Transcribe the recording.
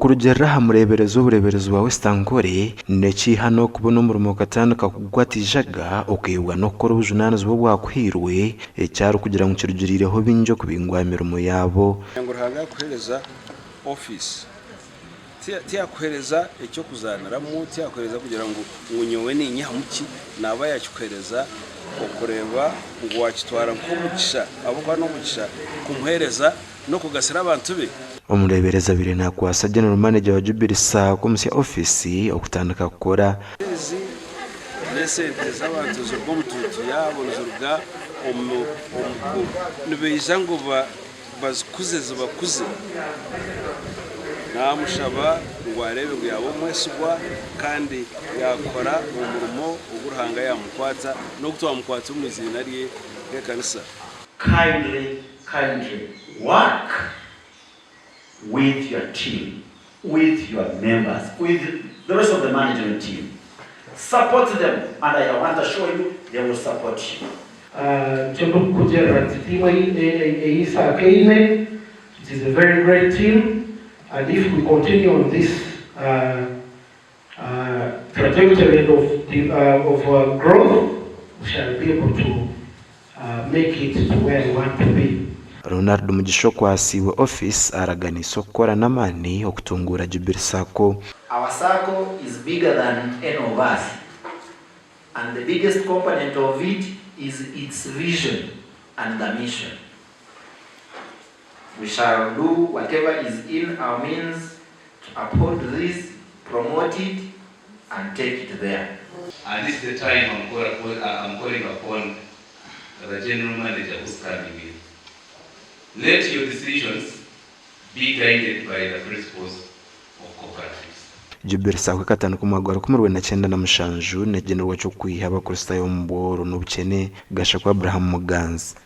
Okurugera hamureberezo ubureberezo wa Westangore neki hano kubona umurimo katandika kugwatijaga okeywa no kora ubujunanizi bwo bwakwirwe ecyaro kugira ngo kirugirireho binjo kubingwa emirimo yaabo ngo ruhanga kuhereza office tiya kuhereza icyo kuzanaramo tiya kuhereza kugira ngo unyowe ni nyamuki naba yakwereza okureba ngo wakitwara nk'umugisha abo kwa no mugisha kumuhereza no kugasira abantu be. Omurebereza bire nakwasa general manager wa Ageihangwe komisiya office okutandika gukora ezi lesente z'abantu zo bw'umututu yaabo z'uruga nibeyiza ngo bazikuze zibakuze namushaba ngo arebe ngo yabo mwesubwa kandi yakora umurimo uguruhanga yamukwata no gutwamukwata umuzina ariye ekanisa. Kindly work with your team, with your members, with the rest of the management team. Support them, and I want to show you they will support you. It is a very great team, and if we continue on this trajectory of growth, we shall be able to make it to where we want to be. Ronald Mugishoku asiwe office araganisa okora namani okutungura Ageihangwe ko. Our circle is bigger than any of us, and the biggest component of it is its vision and the mission. We shall do whatever is in our means to uphold this, promote it, and take it there. And this is the time I'm calling upon the general manager who's coming in. Let your decisions be guided by the principles of cooperatives. Ageihangwe katanu kumagwaro kumurwe na 97 negenerwa cyo kwiha abakrista yo mboro n'ubukene gasha kwa Abraham Muganza.